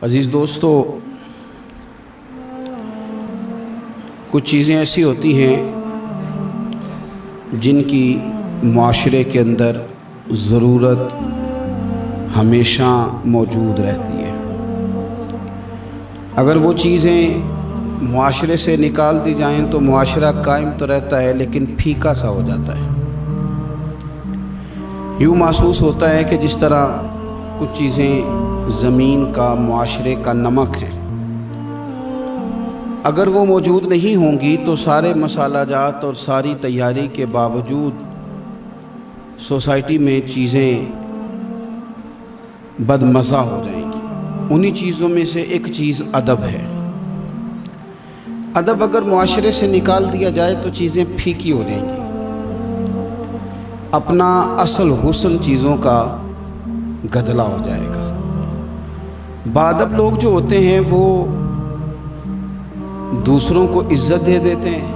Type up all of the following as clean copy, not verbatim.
عزیز دوستو، کچھ چیزیں ایسی ہوتی ہیں جن کی معاشرے کے اندر ضرورت ہمیشہ موجود رہتی ہے۔ اگر وہ چیزیں معاشرے سے نکال دی جائیں تو معاشرہ قائم تو رہتا ہے لیکن پھیکا سا ہو جاتا ہے۔ یوں محسوس ہوتا ہے کہ جس طرح کچھ چیزیں زمین کا، معاشرے کا نمک ہیں، اگر وہ موجود نہیں ہوں گی تو سارے مسالہ جات اور ساری تیاری کے باوجود سوسائٹی میں چیزیں بدمزہ ہو جائیں گی۔ انہی چیزوں میں سے ایک چیز ادب ہے۔ ادب اگر معاشرے سے نکال دیا جائے تو چیزیں پھیکی ہو جائیں گی، اپنا اصل حسن چیزوں کا گدلا ہو جائے گا۔ باادب لوگ جو ہوتے ہیں وہ دوسروں کو عزت دے دیتے ہیں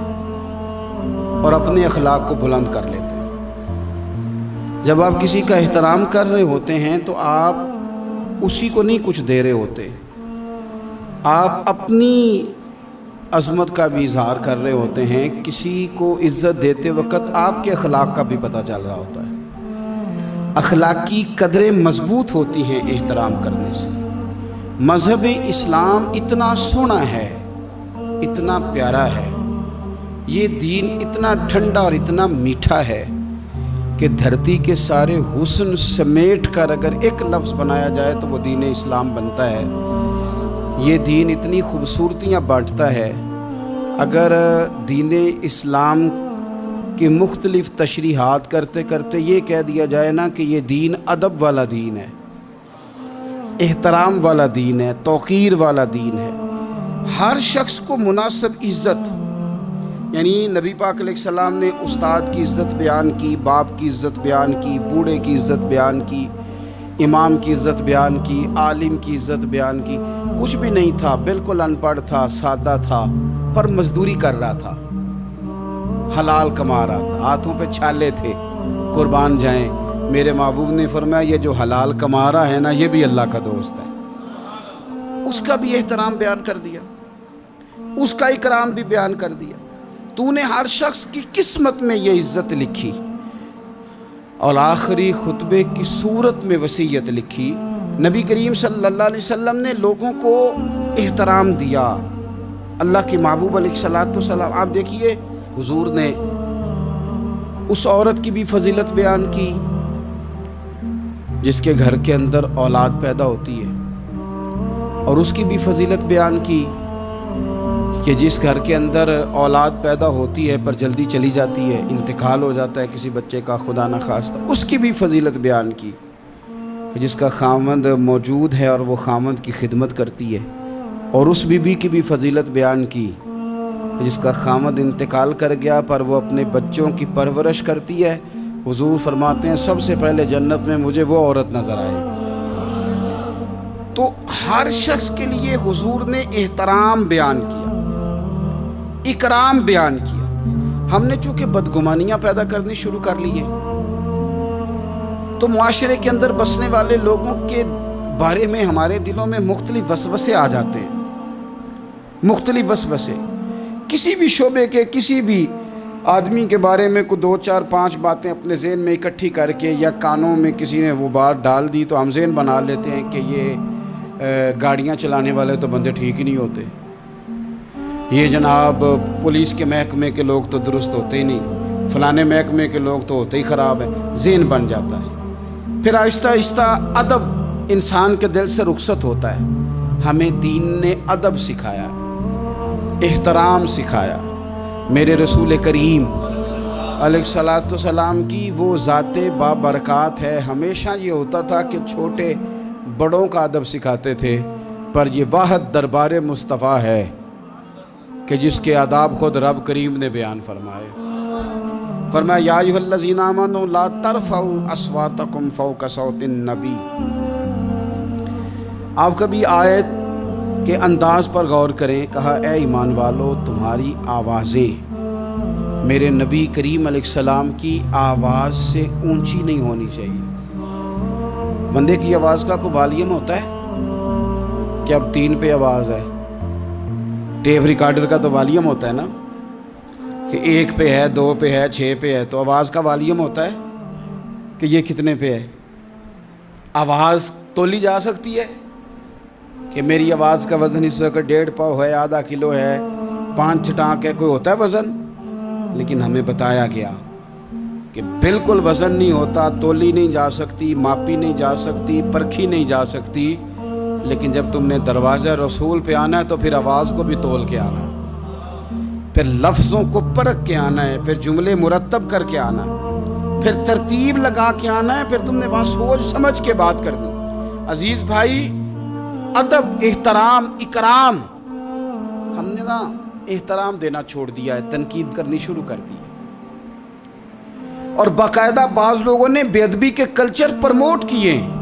اور اپنے اخلاق کو بلند کر لیتے ہیں۔ جب آپ کسی کا احترام کر رہے ہوتے ہیں تو آپ اسی کو نہیں کچھ دے رہے ہوتے، آپ اپنی عظمت کا بھی اظہار کر رہے ہوتے ہیں۔ کسی کو عزت دیتے وقت آپ کے اخلاق کا بھی پتہ چل رہا ہوتا ہے۔ اخلاقی قدریں مضبوط ہوتی ہیں احترام کرنے سے۔ مذہب اسلام اتنا سونا ہے، اتنا پیارا ہے، یہ دین اتنا ٹھنڈا اور اتنا میٹھا ہے کہ دھرتی کے سارے حسن سمیٹ کر اگر ایک لفظ بنایا جائے تو وہ دین اسلام بنتا ہے۔ یہ دین اتنی خوبصورتیاں بانٹتا ہے، اگر دین اسلام کی مختلف تشریحات کرتے کرتے یہ کہہ دیا جائے نا کہ یہ دین ادب والا دین ہے، احترام والا دین ہے، توقیر والا دین ہے، ہر شخص کو مناسب عزت، یعنی نبی پاک علیہ السلام نے استاد کی عزت بیان کی، باپ کی عزت بیان کی، بوڑھے کی عزت بیان کی، امام کی عزت بیان کی، عالم کی عزت بیان کی۔ کچھ بھی نہیں تھا، بالکل ان پڑھ تھا، سادہ تھا، پر مزدوری کر رہا تھا، حلال کما رہا تھا، ہاتھوں پہ چھالے تھے، قربان جائیں۔ میرے محبوب نے فرمایا یہ جو حلال کما رہا ہے نا، یہ بھی اللہ کا دوست ہے۔ اس کا بھی احترام بیان کر دیا، اس کا اکرام بھی بیان کر دیا۔ تو نے ہر شخص کی قسمت میں یہ عزت لکھی اور آخری خطبے کی صورت میں وصیت لکھی۔ نبی کریم صلی اللہ علیہ وسلم نے لوگوں کو احترام دیا، اللہ کے محبوب علیہ السلام۔ آپ دیکھیے حضور نے اس عورت کی بھی فضیلت بیان کی جس کے گھر کے اندر اولاد پیدا ہوتی ہے، اور اس کی بھی فضیلت بیان کی کہ جس گھر کے اندر اولاد پیدا ہوتی ہے پر جلدی چلی جاتی ہے، انتقال ہو جاتا ہے کسی بچے کا خدا نخواستہ، اس کی بھی فضیلت بیان کی کہ جس کا خامند موجود ہے اور وہ خامند کی خدمت کرتی ہے، اور اس بیوی کی بھی فضیلت بیان کی جس کا خامند انتقال کر گیا پر وہ اپنے بچوں کی پرورش کرتی ہے۔ حضور فرماتے ہیں سب سے پہلے جنت میں مجھے وہ عورت نظر آئے گی۔ تو ہر شخص کے لیے حضور نے احترام بیان کیا، اکرام بیان کیا۔ ہم نے چونکہ بدگمانیاں پیدا کرنی شروع کر لی ہیں تو معاشرے کے اندر بسنے والے لوگوں کے بارے میں ہمارے دلوں میں مختلف وسوسے آ جاتے ہیں، مختلف وسوسے۔ کسی بھی شعبے کے کسی بھی آدمی کے بارے میں کوئی 2 4 5 باتیں اپنے ذہن میں اکٹھی کر کے، یا کانوں میں کسی نے وہ بات ڈال دی تو ہم ذہن بنا لیتے ہیں کہ یہ گاڑیاں چلانے والے تو بندے ٹھیک ہی نہیں ہوتے، یہ جناب پولیس کے محکمے کے لوگ تو درست ہوتے ہی نہیں، فلانے محکمے کے لوگ تو ہوتے ہی خراب ہیں، ذہن بن جاتا ہے۔ پھر آہستہ آہستہ ادب انسان کے دل سے رخصت ہوتا ہے۔ ہمیں دین نے ادب سکھایا، احترام سکھایا۔ میرے رسول کریم علیہ السلام کی وہ ذات بابرکات ہے، ہمیشہ یہ ہوتا تھا کہ چھوٹے بڑوں کا ادب سکھاتے تھے، پر یہ واحد دربار مصطفیٰ ہے کہ جس کے آداب خود رب کریم نے بیان فرمائے۔ فرمایا یا ایھا الذین آمنوا لا ترفعوا اصواتکم فوق صوت النبی۔ آپ کبھی آیت کے انداز پر غور کریں، کہا اے ایمان والو تمہاری آوازیں میرے نبی کریم علیہ السلام کی آواز سے اونچی نہیں ہونی چاہیے۔ بندے کی آواز کا کوئی والیوم ہوتا ہے؟ کہ اب 3 پہ آواز ہے. ٹیپ ریکارڈر کا تو والیوم ہوتا ہے نا کہ 1 پہ ہے، 2 پہ ہے، 6 پہ ہے. تو آواز کا والیوم ہوتا ہے کہ یہ کتنے پہ ہے. آواز تولی جا سکتی ہے کہ میری آواز کا وزن اس وقت 1.5 پاؤ ہے، آدھا کلو ہے، 5 چٹانک ہے، کوئی ہوتا ہے وزن؟ لیکن ہمیں بتایا گیا کہ بالکل وزن نہیں ہوتا، تولی نہیں جا سکتی، ماپی نہیں جا سکتی، پرکھی نہیں جا سکتی. لیکن جب تم نے دروازہ رسول پہ آنا ہے تو پھر آواز کو بھی تول کے آنا ہے، پھر لفظوں کو پرکھ کے آنا ہے، پھر جملے مرتب کر کے آنا ہے، پھر ترتیب لگا کے آنا ہے، پھر تم نے وہاں سوچ سمجھ کے بات کرنی. عزیز بھائی، ادب، احترام، اکرام، ہم نے نا احترام دینا چھوڑ دیا ہے، تنقید کرنی شروع کر دی ہے. اور باقاعدہ بعض لوگوں نے بے ادبی کے کلچر پرموٹ کیے ہیں.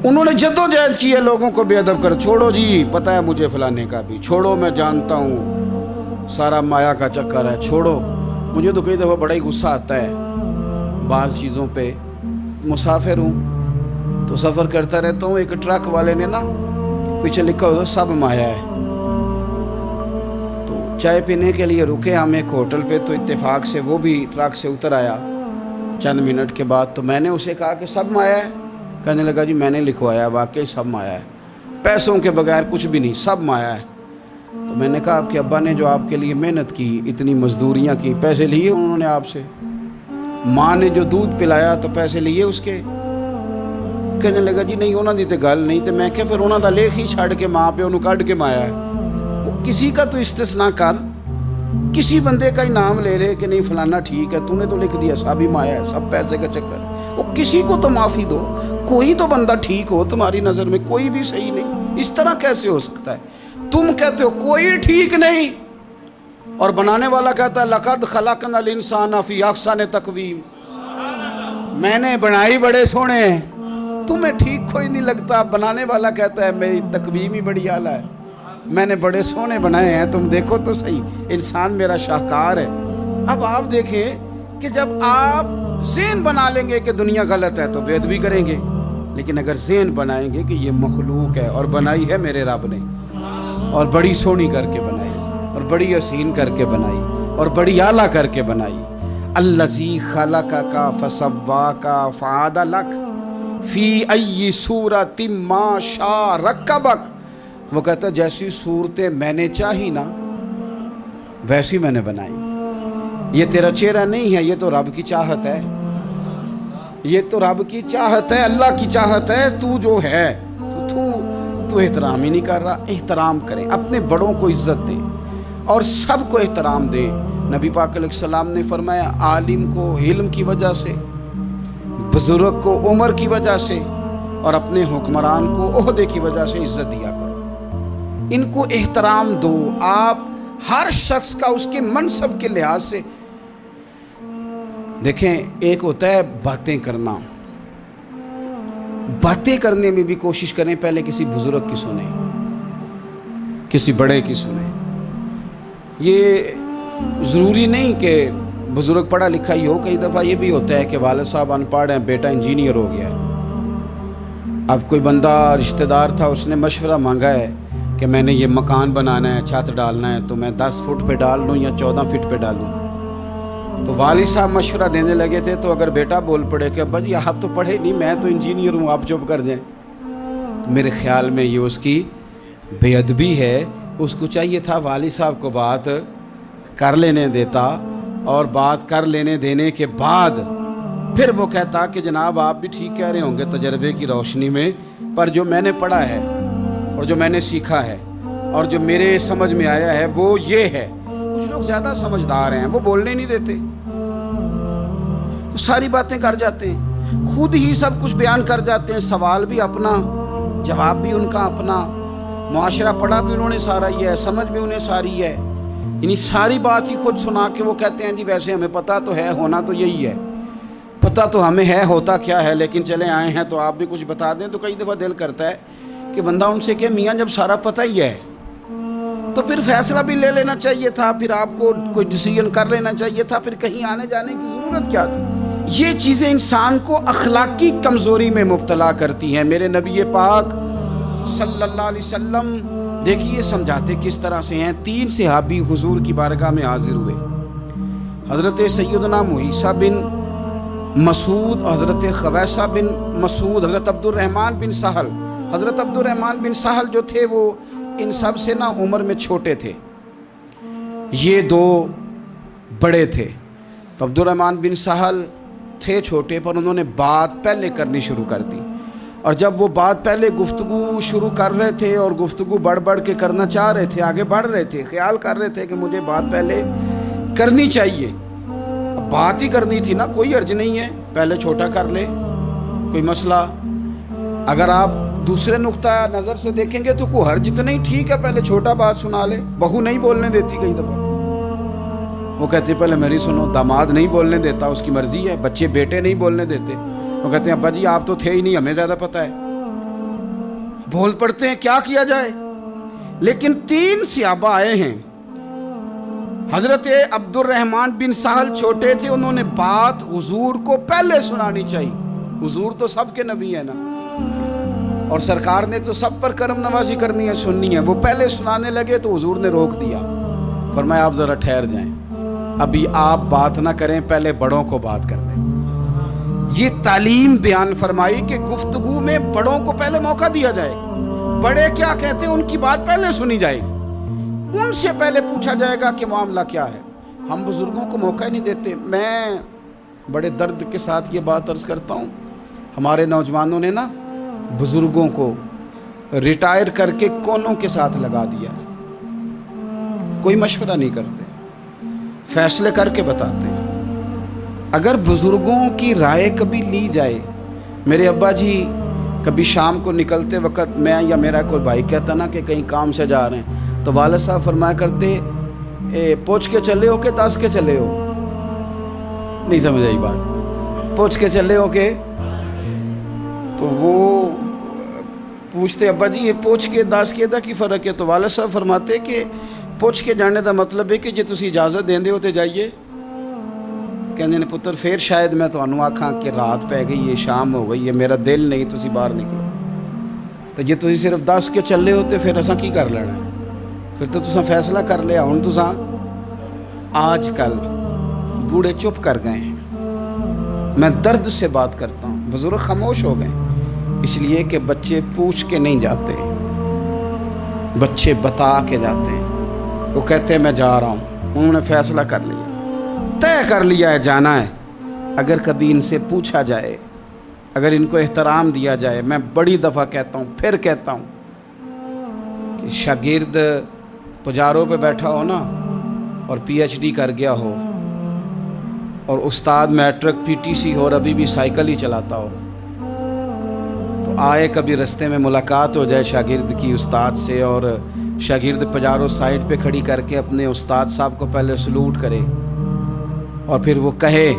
انہوں نے جدوجہد کی ہے لوگوں کو بے ادب کر. چھوڑو جی، پتہ ہے مجھے فلانے کا بھی، چھوڑو میں جانتا ہوں سارا مایا کا چکر ہے، چھوڑو. مجھے تو کئی دفعہ بڑا ہی غصہ آتا ہے بعض چیزوں پہ. مسافر ہوں تو سفر کرتا رہتا ہوں، ایک ٹرک والے نے نا پیچھے لکھا ہوتا سب مایا ہے. تو چائے پینے کے لیے رکے ہم ایک ہوٹل پہ، تو اتفاق سے وہ بھی ٹرک سے اتر آیا چند منٹ کے بعد. تو میں نے اسے کہا کہ سب مایا ہے؟ کہنے لگا جی میں نے لکھوایا، واقعی سب مایا ہے، پیسوں کے بغیر کچھ بھی نہیں، سب مایا ہے. تو میں نے کہا آپ کے ابا نے جو آپ کے لیے محنت کی، اتنی مزدوریاں کی، پیسے لیے انہوں نے آپ سے؟ ماں نے جو دودھ پلایا تو پیسے لیے اس کے؟ کہنے لگا جی نہیں انہوں دی تے گل نہیں. تو میں کہ پھر انہوں دا لیکھ ہی چھڑ کے ماں پہ انہوں کٹ کے مایا ہے. وہ کسی کا تو استثناء کر، کسی بندے کا ہی نام لے لے کہ نہیں فلانا ٹھیک ہے، تو نے تو لکھ دیا سب ہی مایا ہے، سب پیسے کا چکر. وہ کسی کو تو معافی دو، کوئی تو بندہ ٹھیک ہو تمہاری نظر میں، کوئی بھی صحیح نہیں. اس طرح کیسے ہو سکتا ہے؟ تم کہتے ہو کوئی ٹھیک نہیں، اور بنانے والا کہتا ہے لقد خلقنا الانسان فی احسن تقویم، میں نے بنائی بڑے سونے ہیں، تمہیں ٹھیک کوئی نہیں لگتا. بنانے والا کہتا ہے میری تقویم ہی بڑی اعلیٰ ہے، میں نے بڑے سونے بنائے ہیں، تم دیکھو تو صحیح، انسان میرا شاہکار ہے. اب آپ دیکھیں کہ جب آپ ذہن بنا لیں گے کہ دنیا غلط ہے تو بے ادبی کریں گے، لیکن اگر ذہن بنائیں گے کہ یہ مخلوق ہے اور بنائی ہے میرے رب نے، اور بڑی سونی کر کے بنائی، اور بڑی حسین کر کے بنائی، اور بڑی اعلیٰ کر کے بنائی. الذی خلقک فسواک فعدلک فی ای صورت ما شاء رکبک. وہ کہتا ہے جیسی صورتیں میں نے چاہی نا ویسی میں نے بنائی. یہ تیرا چہرہ نہیں ہے، یہ تو رب کی چاہت ہے، یہ تو رب کی چاہت ہے، اللہ کی چاہت ہے. تو جو ہے تو احترام ہی نہیں کر رہا. احترام کریں، اپنے بڑوں کو عزت دیں اور سب کو احترام دیں. نبی پاک علیہ السلام نے فرمایا عالم کو علم کی وجہ سے، بزرگ کو عمر کی وجہ سے، اور اپنے حکمران کو عہدے کی وجہ سے عزت دیا کرو. ان کو احترام دو. آپ ہر شخص کا اس کے منصب کے لحاظ سے دیکھیں. ایک ہوتا ہے باتیں کرنا، باتیں کرنے میں بھی کوشش کریں پہلے کسی بزرگ کی سنیں، کسی بڑے کی سنیں. یہ ضروری نہیں کہ بزرگ پڑھا لکھا ہی ہو، کئی دفعہ یہ بھی ہوتا ہے کہ والد صاحب ان پڑھ ہیں، بیٹا انجینئر ہو گیا ہے. اب کوئی بندہ رشتہ دار تھا، اس نے مشورہ مانگا ہے کہ میں نے یہ مکان بنانا ہے، چھت ڈالنا ہے، تو میں 10 فٹ پہ ڈال لوں یا 14 فٹ پہ ڈالوں. تو والد صاحب مشورہ دینے لگے تھے، تو اگر بیٹا بول پڑے کہ ابا جی آپ تو پڑھے نہیں، میں تو انجینئر ہوں، آپ چپ کر جائیں، تو میرے خیال میں یہ اس کی بے ادبی ہے. اس کو چاہیے تھا والد صاحب کو بات کر لینے دیتا، اور بات کر لینے دینے کے بعد پھر وہ کہتا کہ جناب آپ بھی ٹھیک کہہ رہے ہوں گے تجربے کی روشنی میں، پر جو میں نے پڑھا ہے اور جو میں نے سیکھا ہے اور جو میرے سمجھ میں آیا ہے وہ یہ ہے. کچھ لوگ زیادہ سمجھدار ہیں، وہ بولنے نہیں دیتے، وہ ساری باتیں کر جاتے ہیں، خود ہی سب کچھ بیان کر جاتے ہیں. سوال بھی اپنا، جواب بھی ان کا اپنا، معاشرہ پڑھا بھی انہوں نے سارا ہی ہے، سمجھ بھی انہیں ساری ہے، یعنی ساری بات ہی خود سنا کے وہ کہتے ہیں جی ویسے ہمیں پتہ تو ہے، ہونا تو یہی ہے، پتہ تو ہمیں ہے ہوتا کیا ہے، لیکن چلے آئے ہیں تو آپ بھی کچھ بتا دیں. تو کئی دفعہ دل کرتا ہے کہ بندہ ان سے کہ میاں جب سارا پتہ ہی ہے تو پھر فیصلہ بھی لے لینا چاہیے تھا، پھر آپ کو کوئی ڈیسیژن کر لینا چاہیے تھا، پھر کہیں آنے جانے کی ضرورت کیا تھی. یہ چیزیں انسان کو اخلاقی کمزوری میں مبتلا کرتی ہیں۔ میرے نبی پاک صلی اللہ علیہ وسلم دیکھیے سمجھاتے کس طرح سے ہیں۔ 3 صحابی حضور کی بارگاہ میں حاضر ہوئے، حضرت سیدنا معیسہ بن مسعود، حضرت خویسہ بن مسعود، حضرت عبد الرحمن بن سہل۔ حضرت عبد الرحمن بن سہل جو تھے وہ ان سب سے عمر میں چھوٹے تھے، یہ 2 بڑے تھے۔ تو عبد الرحمن بن سہل تھے چھوٹے، پر انہوں نے بات پہلے کرنی شروع کر دی، اور جب وہ بات پہلے گفتگو شروع کر رہے تھے اور گفتگو بڑھ بڑھ کے کرنا چاہ رہے تھے، آگے بڑھ رہے تھے، خیال کر رہے تھے کہ مجھے بات پہلے کرنی چاہیے، اب بات ہی کرنی تھی نا، کوئی حرج نہیں ہے، پہلے چھوٹا کر لے، کوئی مسئلہ۔ اگر آپ دوسرے نقطہ نظر سے دیکھیں گے تو کوئی حرج تو نہیں، ٹھیک ہے پہلے چھوٹا بات سنا لے۔ بہو نہیں بولنے دیتی کئی دفعہ، وہ کہتے پہلے میری سنو، داماد نہیں بولنے دیتا، اس کی مرضی ہے، بچے بیٹے نہیں بولنے دیتے، وہ کہتے ہیں ابا جی آپ تو تھے ہی نہیں، ہمیں زیادہ پتہ ہے، بول پڑتے ہیں، کیا کیا جائے۔ لیکن 3 صحابہ آئے ہیں، حضرت عبد الرحمن بن سہل چھوٹے تھے، انہوں نے بات حضور کو پہلے سنانی چاہیے، حضور تو سب کے نبی ہیں نا، اور سرکار نے تو سب پر کرم نوازی کرنی ہے، سننی ہے۔ وہ پہلے سنانے لگے تو حضور نے روک دیا، فرمایا آپ ذرا ٹھہر جائیں، ابھی آپ بات نہ کریں، پہلے بڑوں کو بات کر دیں۔ یہ تعلیم بیان فرمائی کہ گفتگو میں بڑوں کو پہلے موقع دیا جائے، بڑے کیا کہتے ہیں ان کی بات پہلے سنی جائے گی، ان سے پہلے پوچھا جائے گا کہ معاملہ کیا ہے۔ ہم بزرگوں کو موقع ہی نہیں دیتے۔ میں بڑے درد کے ساتھ یہ بات عرض کرتا ہوں، ہمارے نوجوانوں نے بزرگوں کو ریٹائر کر کے کونوں کے ساتھ لگا دیا، کوئی مشورہ نہیں کرتے، فیصلے کر کے بتاتے ہیں۔ اگر بزرگوں کی رائے کبھی لی جائے، میرے ابا جی کبھی شام کو نکلتے وقت میں یا میرا کوئی بھائی کہتا نا کہ کہیں کام سے جا رہے ہیں، تو والد صاحب فرمایا کرتے پوچھ کے چلے ہو کہ 10 کے چلے ہو؟ نہیں سمجھ آئی بات، پوچھ کے چلے ہو کہ؟ تو وہ پوچھتے ابا جی یہ پوچھ کے 10 کے دا کی فرق ہے؟ تو والد صاحب فرماتے کہ پوچھ کے جانے دا مطلب ہے کہ جی تسی اجازت دیں دے ہو تے جائیے۔ کہنے نے پتر پھر شاید میں تانوں آکھاں کہ رات پہ گئی ہے، شام ہو گئی ہے، میرا دل نہیں، تسی باہر نکلو۔ تو جی تسی صرف 10 کے چلے ہوتے پھر اساں کی کر لینا ہے؟ پھر تو تساں فیصلہ کر لیا، ہن تساں آج کل بوڑھے چپ کر گئے ہیں۔ میں درد سے بات کرتا ہوں، بزرگ خاموش ہو گئے، اس لیے کہ بچے پوچھ کے نہیں جاتے، بچے بتا کے جاتے ہیں۔ وہ کہتے ہیں میں جا رہا ہوں، انہوں نے فیصلہ کر لیا، طے کر لیا ہے جانا ہے۔ اگر کبھی ان سے پوچھا جائے، اگر ان کو احترام دیا جائے، میں بڑی دفعہ کہتا ہوں، پھر کہتا ہوں کہ شاگرد پجاروں پہ بیٹھا ہو نا اور PhD کر گیا ہو، اور استاد میٹرک PTC ہو اور ابھی بھی سائیکل ہی چلاتا ہو، تو آئے کبھی رستے میں ملاقات ہو جائے شاگرد کی استاد سے، اور شاگرد پجاروں سائڈ پہ کھڑی کر کے اپنے استاد صاحب کو پہلے سلوٹ کرے، اور پھر وہ کہے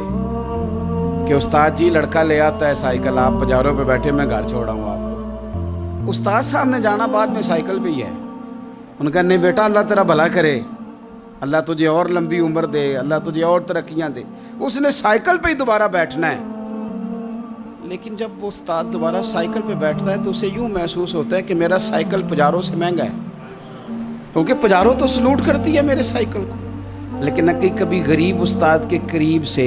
کہ استاد جی لڑکا لے آتا ہے سائیکل، آپ پجاروں پہ بیٹھے، میں گھر چھوڑا ہوں آپ کو۔ استاد صاحب نے جانا بعد میں سائیکل پہ ہی ہے، ان کا نہیں بیٹا اللہ تیرا بھلا کرے، اللہ تجھے اور لمبی عمر دے، اللہ تجھے اور ترقیاں دے، اس نے سائیکل پہ ہی دوبارہ بیٹھنا ہے۔ لیکن جب وہ استاد دوبارہ سائیکل پہ بیٹھتا ہے تو اسے یوں محسوس ہوتا ہے کہ میرا سائیکل پجاروں سے مہنگا ہے، کیونکہ پجاروں تو سلوٹ کرتی ہے میرے سائیکل کو۔ لیکن کبھی غریب استاد کے قریب سے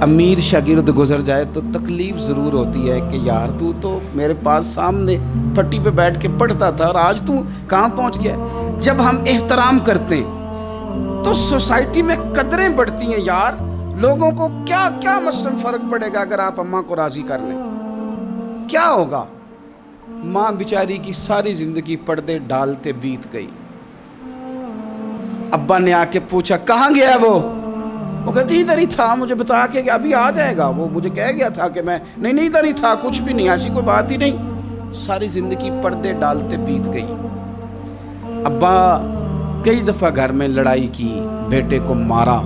امیر شاگرد گزر جائے تو تکلیف ضرور ہوتی ہے کہ یار تو میرے پاس سامنے پٹی پہ بیٹھ کے پڑھتا تھا اور آج تو کہاں پہنچ گیا۔ جب ہم احترام کرتے ہیں تو سوسائٹی میں قدریں بڑھتی ہیں یار۔ لوگوں کو کیا مثلاً فرق پڑے گا اگر آپ اماں کو راضی کر لیں؟ کیا ہوگا؟ ماں بیچاری کی ساری زندگی پردے ڈالتے بیت گئی۔ ابا نے آ کے پوچھا کہاں گیا ہے وہ کہتی ادھر ہی تھا، مجھے بتا کے کہ ابھی آ جائے گا، وہ مجھے کہہ گیا تھا کہ میں نہیں ادھر ہی تھا، کچھ بھی نہیں، ایسی کوئی بات ہی نہیں۔ ساری زندگی پردے ڈالتے بیت گئی۔ ابا کئی دفعہ گھر میں لڑائی کی، بیٹے کو مارا،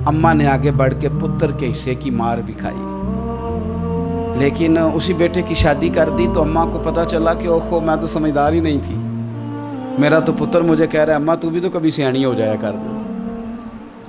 اماں نے آگے بڑھ کے پتر کے حصے کی مار بھی کھائی، لیکن اسی بیٹے کی شادی کر دی تو اماں کو پتہ چلا کہ اوہو میں تو سمجھدار ہی نہیں تھی، میرا تو پتر مجھے کہہ رہا ہے اماں تو بھی تو کبھی سیانی ہو جایا کر دو۔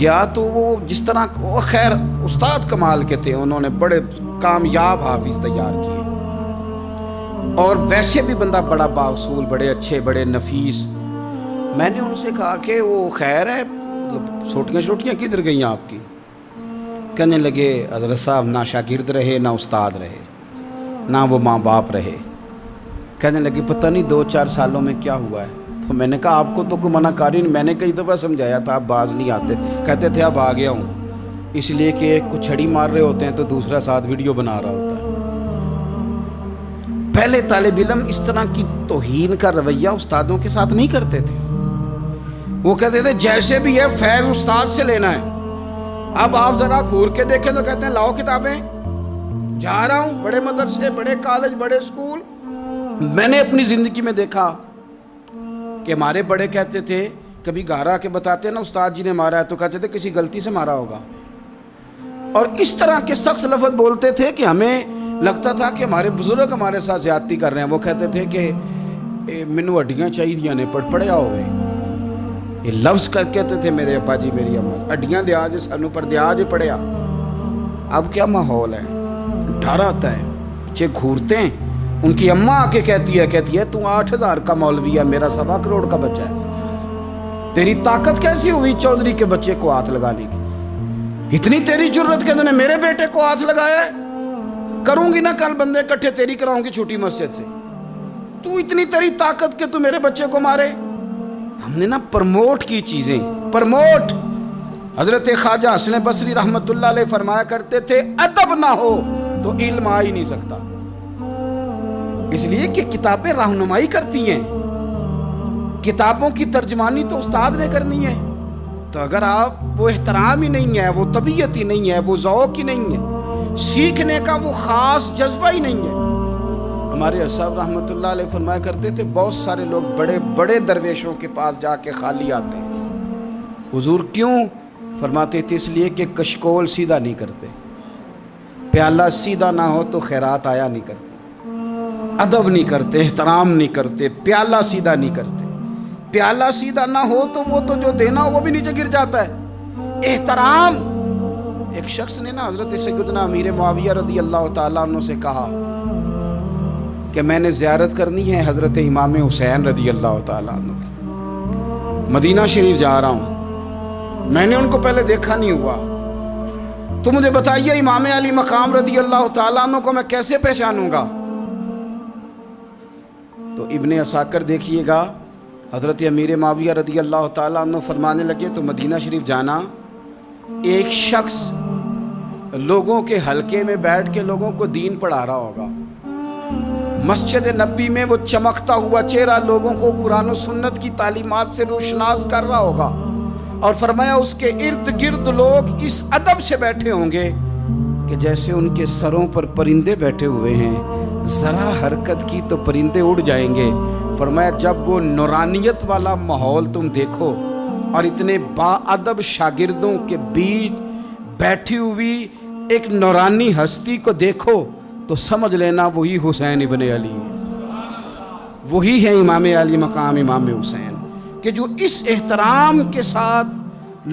گیا تو وہ جس طرح، وہ خیر استاد کمال کے تھے، انہوں نے بڑے کامیاب حافظ تیار کیے، اور ویسے بھی بندہ بڑا بااصول، بڑے اچھے، بڑے نفیس۔ میں نے ان سے کہا کہ وہ خیر ہے، چھوٹیاں چھوٹیاں کدھر گئیں آپ کی؟ کہنے لگے حضرت صاحب نہ شاگرد رہے، نہ استاد رہے، نہ وہ ماں باپ رہے۔ کہنے لگے پتہ نہیں 2-4 سالوں میں کیا ہوا ہے؟ تو میں نے کہا آپ کو تو کوئی منع کاری نہیں، میں نے کئی دفعہ سمجھایا تھا، آپ باز نہیں آتے۔ کہتے تھے اب آ گیا ہوں، اس لیے کہ ایک کو چھڑی مار رہے ہوتے ہیں تو دوسرا ساتھ ویڈیو بنا رہا ہوتا ہے۔ پہلے طالب علم اس طرح کی توہین کا رویہ استادوں کے ساتھ نہیں کرتے تھے، وہ کہتے تھے جیسے بھی ہے فیض استاد سے لینا ہے۔ اب آپ ذرا گھور کے دیکھیں تو کہتے ہیں لاؤ کتابیں، جا رہا ہوں بڑے مدرسے، بڑے کالج، بڑے اسکول۔ میں نے اپنی زندگی میں دیکھا کہ ہمارے بڑے کہتے تھے، کبھی گھر آ کے بتاتے نا استاد جی نے مارا ہے، تو کہتے تھے کسی غلطی سے مارا ہوگا، اور اس طرح کے سخت لفظ بولتے تھے کہ ہمیں لگتا تھا کہ ہمارے بزرگ ہمارے ساتھ زیادتی کر رہے ہیں۔ وہ کہتے تھے کہ مینوں ہڈیاں چاہیے نے پڑھیا ہوئے، یہ لفظ کہتے تھے میرے ابا جی میری اماں، ہڈیاں دیا جے سانوں پر دیا جے پڑھیا۔ اب کیا ماحول ہے، ڈر آتا ہے، بچے گھورتے ہیں۔ ان کی اماں آ کے کہتی ہے تو 8,000 کا مولوی ہے، میرا 1.25 کروڑ کا بچہ ہے، تیری طاقت کیسی ہوئی چودھری کے بچے کو ہاتھ لگانے کی؟ اتنی تیری جرت کہ انہوں نے میرے بیٹے کو ہاتھ لگایا ہے؟ کروں گی نا کل بندے کٹھے، تیری کراؤں گی چھوٹی مسجد سے، تو اتنی تیری طاقت کہ تو میرے بچے کو مارے۔ ہم نے نا پرموٹ کی چیزیں، پرموٹ۔ حضرت خواجہ حسن بصری رحمت اللہ علیہ فرمایا کرتے تھے ادب نہ ہو تو علم آ ہی نہیں سکتا، اس لیے کہ کتابیں رہنمائی کرتی ہیں، کتابوں کی ترجمانی تو استاد نے کرنی ہے۔ تو اگر آپ وہ احترام ہی نہیں ہے، وہ طبیعت ہی نہیں ہے، وہ ذوق ہی نہیں ہے، سیکھنے کا وہ خاص جذبہ ہی نہیں ہے۔ ہمارے صاحب رحمت اللہ علیہ فرمایا کرتے تھے بہت سارے لوگ بڑے بڑے درویشوں کے پاس جا کے خالی آتے ہیں۔ حضور کیوں؟ فرماتے تھے اس لیے کہ کشکول سیدھا نہیں کرتے، پیالہ سیدھا نہ ہو تو خیرات آیا نہیں کرتے، ادب نہیں کرتے، احترام نہیں کرتے، پیالہ سیدھا نہیں کرتے۔ پیالہ سیدھا نہ ہو تو وہ تو جو دینا ہو وہ بھی نیچے گر جاتا ہے۔ احترام، ایک شخص نے نا حضرت سیدنا امیر معاویہ رضی اللہ تعالیٰ عنہ سے کہا کہ میں نے زیارت کرنی ہے حضرت امام حسین رضی اللہ تعالیٰ عنہ کی، مدینہ شریف جا رہا ہوں، میں نے ان کو پہلے دیکھا نہیں ہوا، تو مجھے بتائیے امام علی مقام رضی اللہ تعالیٰ عنہ کو میں کیسے پہچانوں گا؟ تو ابن عساکر دیکھیے گا، حضرت امیر معاویہ رضی اللہ تعالیٰ عنہ فرمانے لگے تو مدینہ شریف جانا، ایک شخص لوگوں کے حلقے میں بیٹھ کے لوگوں کو دین پڑھا رہا ہوگا، مسجد نبی میں وہ چمکتا ہوا چہرہ لوگوں کو قرآن و سنت کی تعلیمات سے روشناس کر رہا ہوگا، اور فرمایا اس کے ارد گرد لوگ اس ادب سے بیٹھے ہوں گے کہ جیسے ان کے سروں پر پرندے بیٹھے ہوئے ہیں، ذرا حرکت کی تو پرندے اڑ جائیں گے۔ فرمایا جب وہ نورانیت والا ماحول تم دیکھو اور اتنے با ادب شاگردوں کے بیچ بیٹھی ہوئی ایک نورانی ہستی کو دیکھو تو سمجھ لینا وہی حسین ابن علی ہے، وہی ہے امام علی مقام امام حسین، کہ جو اس احترام کے ساتھ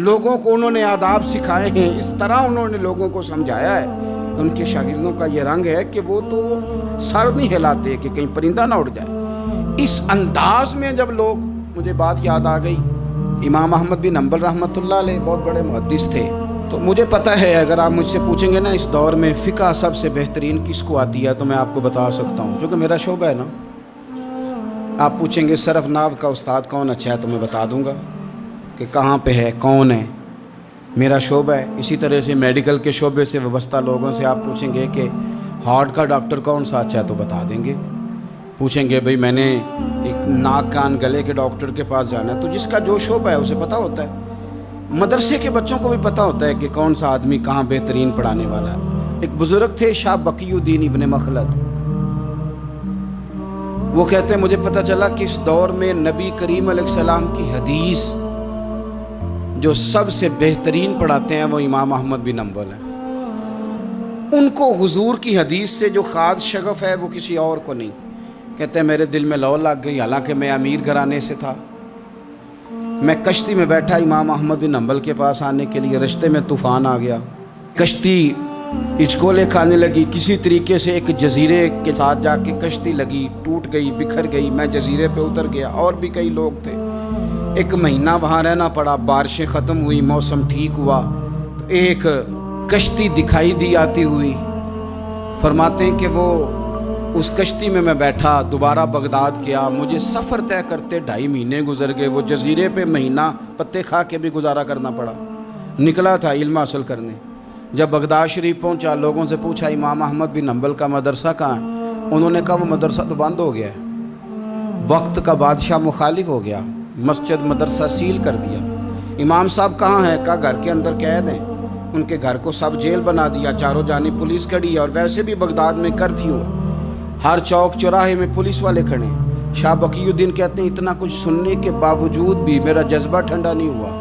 لوگوں کو انہوں نے آداب سکھائے ہیں، اس طرح انہوں نے لوگوں کو سمجھایا ہے کہ ان کے شاگردوں کا یہ رنگ ہے کہ وہ تو سر نہیں ہلاتے کہ کہیں پرندہ نہ اڑ جائے۔ اس انداز میں جب لوگ، مجھے بات یاد آ گئی، امام احمد بن حنبل رحمۃ اللہ علیہ بہت بڑے محدث تھے، تو مجھے پتہ ہے اگر آپ مجھ سے پوچھیں گے نا اس دور میں فقہ سب سے بہترین کس کو آتی ہے تو میں آپ کو بتا سکتا ہوں، کیونکہ میرا شعبہ ہے نا۔ آپ پوچھیں گے صرف ناو کا استاد کون اچھا ہے تو میں بتا دوں گا کہ کہاں پہ ہے، کون ہے، میرا شعبہ ہے۔ اسی طرح سے میڈیکل کے شعبے سے وابستہ لوگوں سے آپ پوچھیں گے کہ ہارٹ کا ڈاکٹر کون سا اچھا ہے تو بتا دیں گے۔ پوچھیں گے بھئی میں نے ایک ناک کان گلے کے ڈاکٹر کے پاس جانا ہے، تو جس کا جو شعبہ ہے اسے پتہ ہوتا ہے۔ مدرسے کے بچوں کو بھی پتہ ہوتا ہے کہ کون سا آدمی کہاں بہترین پڑھانے والا ہے۔ ایک بزرگ تھے شاہ بقی الدین ابن مخلد، وہ کہتے ہیں مجھے پتہ چلا کہ اس دور میں نبی کریم علیہ السلام کی حدیث جو سب سے بہترین پڑھاتے ہیں وہ امام احمد بن حنبل ہیں۔ ان کو حضور کی حدیث سے جو خاص شغف ہے وہ کسی اور کو نہیں۔ کہتے ہیں میرے دل میں لو لگ گئی، حالانکہ میں امیر گھرانے سے تھا، میں کشتی میں بیٹھا امام احمد بن حنبل کے پاس آنے کے لیے، رشتے میں طوفان آ گیا، کشتی ہچکولے کھانے لگی، کسی طریقے سے ایک جزیرے کے ساتھ جا کے کشتی لگی، ٹوٹ گئی، بکھر گئی، میں جزیرے پہ اتر گیا، اور بھی کئی لوگ تھے، 1 مہینہ وہاں رہنا پڑا، بارشیں ختم ہوئی، موسم ٹھیک ہوا تو ایک کشتی دکھائی دی آتی ہوئی، فرماتے ہیں کہ وہ اس کشتی میں بیٹھا، دوبارہ بغداد گیا، مجھے سفر طے کرتے 2.5 مہینے گزر گئے، وہ جزیرے پہ مہینہ پتے کھا کے بھی گزارا کرنا پڑا، نکلا تھا علم حاصل کرنے، جب بغداد شریف پہنچا، لوگوں سے پوچھا امام احمد بن حنبل کا مدرسہ کہاں ہے؟ انہوں نے کہا وہ مدرسہ تو بند ہو گیا ہے، وقت کا بادشاہ مخالف ہو گیا، مسجد مدرسہ سیل کر دیا۔ امام صاحب کہاں ہیں؟ کہا گھر کے اندر قید ہیں، ان کے گھر کو سب جیل بنا دیا، چاروں جانب پولیس کھڑی ہے، اور ویسے بھی بغداد میں کرفیو، ہر چوک چوراہے میں پولیس والے کھڑے ہیں۔ شاہ بقی الدین کہتے ہیں اتنا کچھ سننے کے باوجود بھی میرا جذبہ ٹھنڈا نہیں ہوا،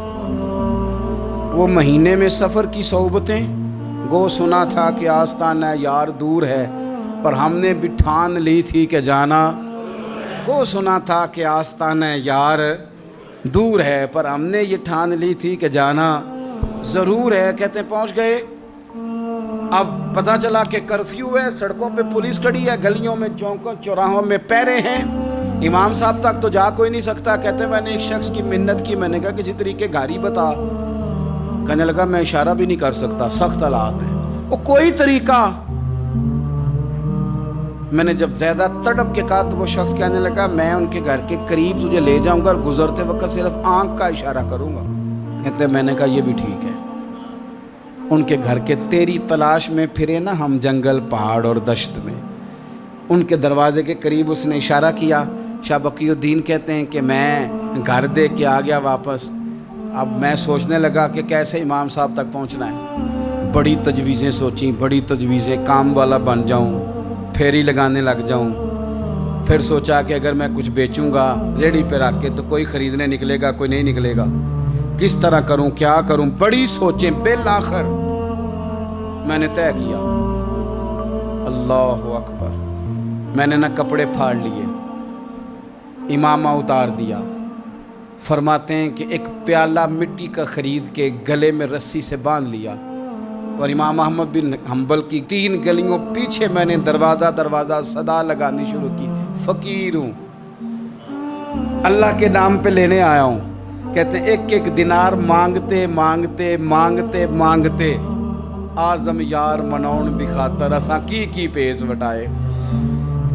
وہ مہینے میں سفر کی صحبتیں، گو سنا تھا کہ آستانہ یار دور ہے، پر ہم نے بھی ٹھان لی تھی کہ جانا، گو سنا تھا کہ آستانہ یار دور ہے، پر ہم نے یہ ٹھان لی تھی کہ جانا ضرور ہے۔ کہتے ہیں پہنچ گئے، اب پتہ چلا کہ کرفیو ہے، سڑکوں پہ پولیس کھڑی ہے، گلیوں میں چوکوں چوراہوں میں پہرے ہیں، امام صاحب تک تو جا کوئی نہیں سکتا۔ کہتے ہیں میں نے ایک شخص کی منت کی، میں نے کہا کسی طریقے گاڑی بتا، کہنے لگا میں اشارہ بھی نہیں کر سکتا، سخت حالات ہیں، وہ کوئی طریقہ۔ میں نے جب زیادہ تڑپ کے کہا تو وہ شخص کہنے لگا میں ان کے گھر کے قریب تجھے لے جاؤں گا اور گزرتے وقت صرف آنکھ کا اشارہ کروں گا۔ کہتے ہیں میں نے کہا یہ بھی ٹھیک ہے۔ ان کے گھر کے تیری تلاش میں پھرے نا ہم جنگل پہاڑ اور دشت میں، ان کے دروازے کے قریب اس نے اشارہ کیا۔ شاہ بقی الدین کہتے ہیں کہ میں گھر دے کے آ گیا واپس، اب میں سوچنے لگا کہ کیسے امام صاحب تک پہنچنا ہے، بڑی تجویزیں سوچیں، بڑی تجویزیں، کام والا بن جاؤں، پھیری لگانے لگ جاؤں، پھر سوچا کہ اگر میں کچھ بیچوں گا ریڑھی پہ رکھ کے تو کوئی خریدنے نکلے گا، کوئی نہیں نکلے گا، کس طرح کروں، کیا کروں، بڑی سوچیں، بالآخر میں نے طے کیا، اللہ اکبر، میں نے نہ کپڑے پھاڑ لیے، امامہ اتار دیا، فرماتے ہیں کہ ایک پیالہ مٹی کا خرید کے گلے میں رسی سے باندھ لیا، اور امام احمد بن حنبل کی 3 گلیوں پیچھے میں نے دروازہ دروازہ صدا لگانی شروع کی، فقیر ہوں، اللہ کے نام پہ لینے آیا ہوں۔ کہتے ہیں ایک ایک دینار مانگتے مانگتے مانگتے مانگتے آزم یار منون دکھاتا رساں کی پیس وٹائے۔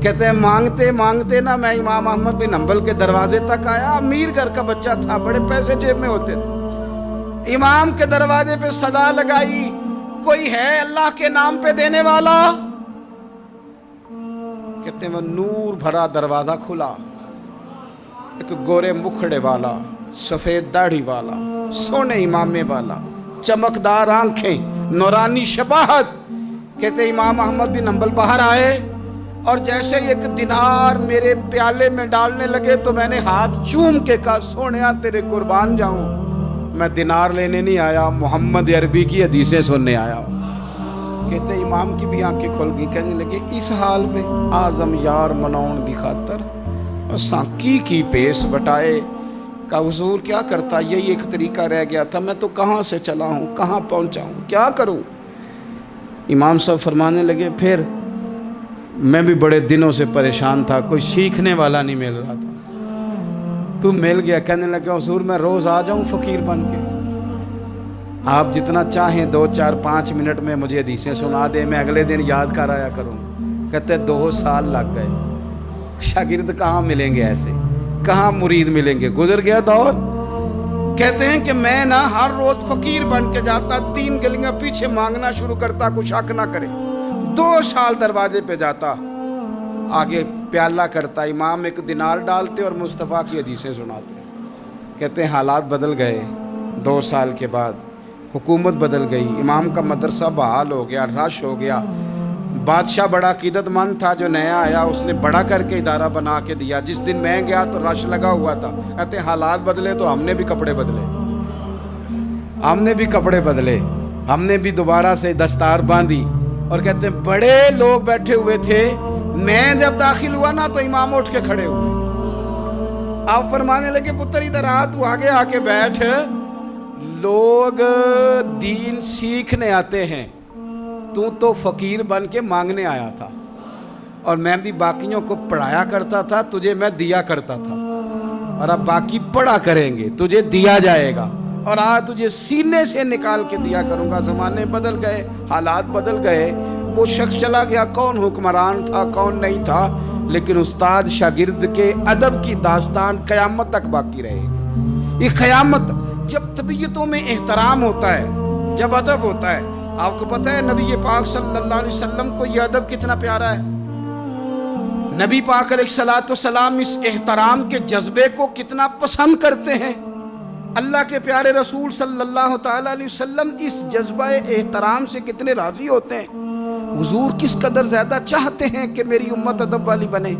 کہتے ہیں مانگتے مانگتے نا میں امام احمد بن حنبل کے دروازے تک آیا، امیر گھر کا بچہ تھا، بڑے پیسے جیب میں ہوتے تھے، امام کے دروازے پہ صدا لگائی کوئی ہے اللہ کے نام پہ دینے والا؟ کہتے ہیں وہ نور بھرا دروازہ کھلا، ایک گورے مکھڑے والا، سفید داڑھی والا، سونے امامے والا، چمکدار آنکھیں، نورانی شباہت۔ کہتے امام احمد بن حنبل باہر آئے اور جیسے ایک دینار میرے پیالے میں ڈالنے لگے تو میں نے ہاتھ چوم کے کہا سونیا تیرے قربان جاؤں، میں دینار لینے نہیں آیا، محمد عربی کی حدیثیں سننے آیا ہوں۔ کہتے امام کی بھی آنکھیں کھل گئی، کہنے لگے اس حال میں آزم یار منون دی خاطر اساں کی پیس بٹائے۔ کہا حضور کیا کرتا، یہی ایک طریقہ رہ گیا تھا، میں تو کہاں سے چلا ہوں، کہاں پہنچا ہوں، کیا کروں؟ امام صاحب فرمانے لگے پھر میں بھی بڑے دنوں سے پریشان تھا، کوئی سیکھنے والا نہیں مل رہا تھا، تو مل گیا۔ کہنے لگا حضور میں روز آ جاؤں فقیر بن کے، آپ جتنا چاہیں 2 4 5 منٹ میں مجھے حدیثیں سنا دیں، میں اگلے دن یاد کر آیا کروں۔ کہتے 2 سال لگ گئے، شاگرد کہاں ملیں گے ایسے، کہاں مرید ملیں گے، گزر گیا دور۔ کہتے ہیں کہ میں نا ہر روز فقیر بن کے جاتا، 3 گلیاں پیچھے مانگنا شروع کرتا، کوئی شک نہ کرے، 2 سال دروازے پہ جاتا، آگے پیالہ کرتا، امام ایک دینار ڈالتے اور مصطفیٰ کی حدیثیں سناتے۔ کہتے ہیں حالات بدل گئے، 2 سال کے بعد حکومت بدل گئی، امام کا مدرسہ بحال ہو گیا، رش ہو گیا، بادشاہ بڑا عقیدت مند تھا، جو نیا آیا اس نے بڑا کر کے ادارہ بنا کے دیا، جس دن میں گیا تو رش لگا ہوا تھا۔ کہتے ہیں حالات بدلے تو ہم نے بھی کپڑے بدلے، ہم نے بھی دوبارہ سے دستار باندھی، اور کہتے ہیں بڑے لوگ بیٹھے ہوئے تھے، میں جب داخل ہوا نا تو امام اٹھ کے کھڑے ہوئے، آپ فرمانے لگے پتر ادھر آ، تو آگے آ کے بیٹھ، لوگ دین سیکھنے آتے ہیں، تو فقیر بن کے مانگنے آیا تھا، اور میں بھی باقیوں کو پڑھایا کرتا تھا، تجھے میں دیا کرتا تھا، اور اب باقی پڑھا کریں گے، تجھے دیا جائے گا، اور آج تجھے سینے سے نکال کے دیا کروں گا۔ زمانے بدل گئے، حالات بدل گئے، وہ شخص چلا گیا، کون حکمران تھا کون نہیں تھا، لیکن استاد شاگرد کے ادب کی داستان قیامت تک باقی رہے گی۔ یہ قیامت، جب طبیعتوں میں احترام ہوتا ہے، جب ادب ہوتا ہے، آپ کو پتہ ہے نبی پاک صلی اللہ علیہ وسلم کو یہ ادب کتنا پیارا ہے۔ نبی پاک علیہ السلام اس احترام کے جذبے کو کتنا پسند کرتے ہیں۔ اللہ کے پیارے رسول صلی اللہ تعالیٰ علیہ وسلم اس جذبہ احترام سے کتنے راضی ہوتے ہیں۔ حضور کس قدر زیادہ چاہتے ہیں کہ میری امت ادب والی بنے۔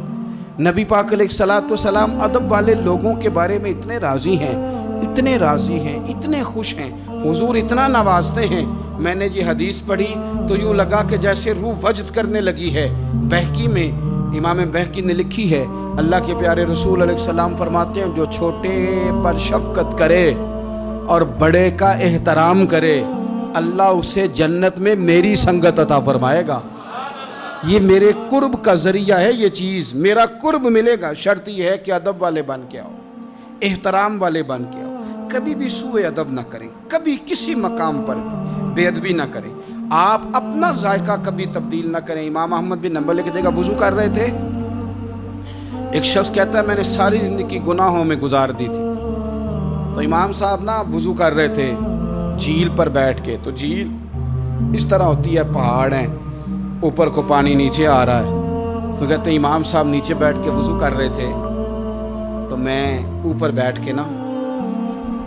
نبی پاک علیہ السلام ادب والے لوگوں کے بارے میں اتنے راضی ہیں، اتنے راضی ہیں، اتنے خوش ہیں، حضور اتنا نوازتے ہیں۔ میں نے یہ حدیث پڑھی تو یوں لگا کہ جیسے روح وجد کرنے لگی ہے۔ بہقی میں امام بہقی نے لکھی ہے، اللہ کے پیارے رسول علیہ السلام فرماتے ہیں جو چھوٹے پر شفقت کرے اور بڑے کا احترام کرے، اللہ اسے جنت میں میری سنگت عطا فرمائے گا۔ یہ میرے قرب کا ذریعہ ہے، یہ چیز میرا قرب ملے گا۔ شرط یہ ہے کہ ادب والے بن کے آؤ، احترام والے بن کے آؤ، کبھی بھی سوء ادب نہ کریں، کبھی کسی مقام پر بھی بے ادبی نہ کریں، آپ اپنا ذائقہ کبھی تبدیل نہ کریں۔ امام احمد بن حنبل کی جگہ وضو کر رہے تھے، ایک شخص کہتا ہے میں نے ساری زندگی گناہوں میں گزار دی تھی، تو امام صاحب نا وضو کر رہے تھے جھیل پر بیٹھ کے، تو جھیل اس طرح ہوتی ہے، پہاڑ ہیں، اوپر کو پانی نیچے آ رہا ہے، تو کہتے ہیں امام صاحب نیچے بیٹھ کے وضو کر رہے تھے، تو میں اوپر بیٹھ کے نا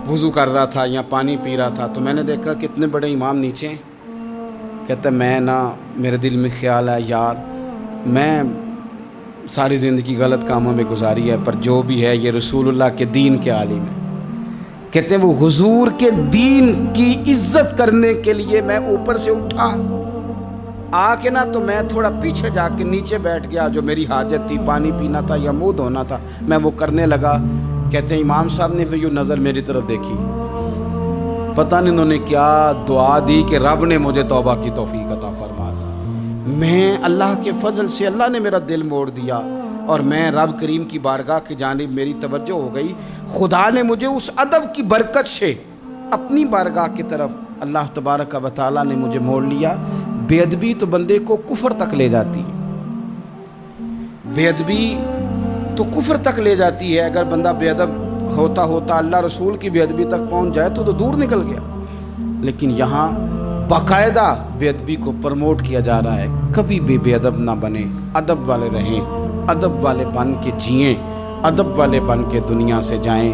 وضو کر رہا تھا یا پانی پی رہا تھا، تو میں نے دیکھا کتنے بڑے امام نیچے ہیں۔ کہتا ہے میں نا میرے دل میں خیال ہے یار میں ساری زندگی غلط کاموں میں گزاری ہے، پر جو بھی ہے یہ رسول اللہ کے دین کے عالم ہے۔ کہتے ہیں وہ حضور کے دین کی عزت کرنے کے لیے میں اوپر سے اٹھا آ کے نا، تو میں تھوڑا پیچھے جا کے نیچے بیٹھ گیا، جو میری حاجت تھی، پانی پینا تھا یا منہ دھونا تھا، میں وہ کرنے لگا۔ کہتے ہیں امام صاحب نے پھر یوں نظر میری طرف دیکھی، پتہ نہیں انہوں نے کیا دعا دی کہ رب نے مجھے توبہ کی توفیق عطا فرما دی۔ میں اللہ کے فضل سے اللہ نے میرا دل موڑ دیا، اور میں رب کریم کی بارگاہ کی جانب میری توجہ ہو گئی، خدا نے مجھے اس ادب کی برکت سے اپنی بارگاہ کی طرف اللہ تبارک و تعالیٰ نے مجھے موڑ لیا۔ بے ادبی تو بندے کو کفر تک لے جاتی ہے، بے ادبی تو کفر تک لے جاتی ہے۔ اگر بندہ بے ادب ہوتا ہوتا اللہ رسول کی بے ادبی تک پہنچ جائے تو دور نکل گیا، لیکن یہاں باقاعدہ بے ادبی کو پروموٹ کیا جا رہا ہے۔ کبھی بھی بے ادب نہ بنے، ادب والے رہیں، ادب والے بن کے جئیں، ادب والے بن کے دنیا سے جائیں۔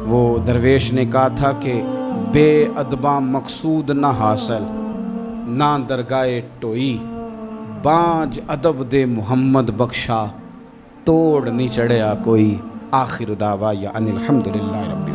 وہ درویش نے کہا تھا کہ بے ادباں مقصود نہ حاصل، نہ درگاہ ٹوئی، بانج ادب دے محمد بخشا، توڑ نہیں چڑھیا کوئی۔ آخر دعوایا ان الحمدللہ رب